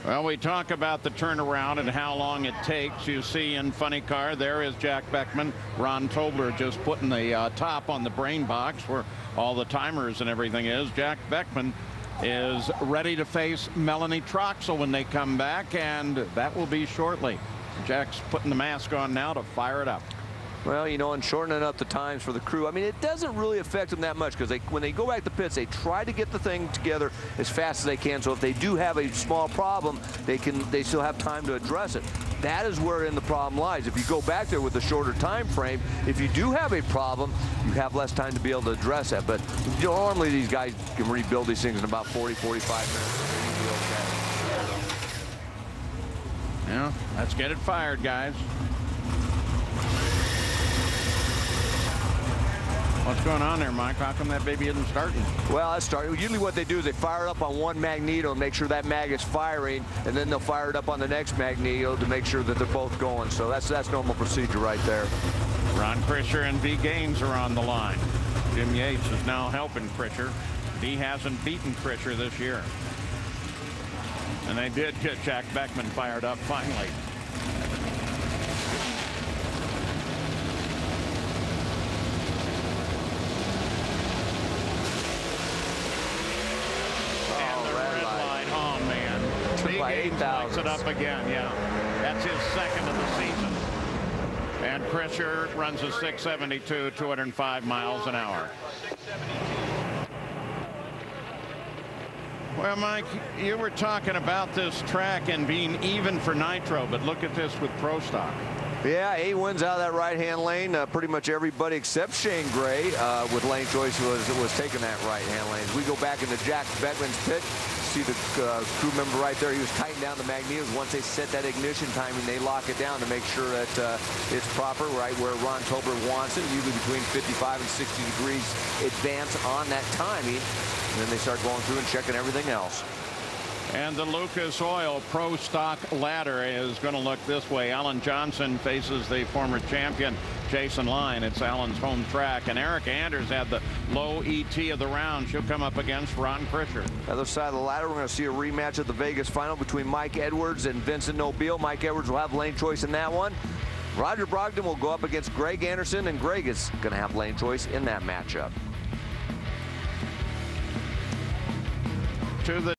Well, we talk about the turnaround and how long it takes. You see in funny car, there is Jack Beckman. Ron Tobler just putting the top on the brain box where all the timers and everything is. Jack Beckman is ready to face Melanie Troxel when they come back, and that will be shortly. Jack's putting the mask on now to fire it up. Well, you know, and shortening up the times for the crew. I mean, it doesn't really affect them that much because when they go back to pits, they try to get the thing together as fast as they can. So if they do have a small problem, they still have time to address it. That is wherein the problem lies. If you go back there with a shorter time frame, if you do have a problem, you have less time to be able to address that. But normally these guys can rebuild these things in about 40, 45 minutes. Yeah, let's get it fired, guys. What's going on there, Mike? How come that baby isn't starting? Well, that's starting. Usually what they do is they fire it up on one magneto and make sure that mag is firing, and then they'll fire it up on the next magneto to make sure that they're both going. So that's normal procedure right there. Ron Kircher and V. Gaines are on the line. Jim Yates is now helping Kircher. V hasn't beaten Kircher this year. And they did get Jack Beckman fired up finally. Lights it up again, yeah. That's his second of the season. And Kircher runs a 672, 205 miles an hour. Well, Mike, you were talking about this track and being even for nitro, but look at this with Pro Stock. Yeah, 8 wins out of that right-hand lane. Pretty much everybody except Shane Gray with lane choice was taking that right-hand lane. As we go back into Jack Beckman's pit, see the crew member right there. He was tightening down the magnetos. Once they set that ignition timing, they lock it down to make sure that it's proper, right where Ron Tobler wants it, usually between 55 and 60 degrees advance on that timing. And then they start going through and checking everything else. And the Lucas Oil Pro Stock ladder is going to look this way. Alan Johnson faces the former champion Jason Line. It's Alan's home track. And Erica Anders had the low ET of the round. She'll come up against Ron Kircher. Other side of the ladder, we're going to see a rematch at the Vegas final between Mike Edwards and Vincent Nobile. Mike Edwards will have lane choice in that one. Roger Brogdon will go up against Greg Anderson, and Greg is going to have lane choice in that matchup. To the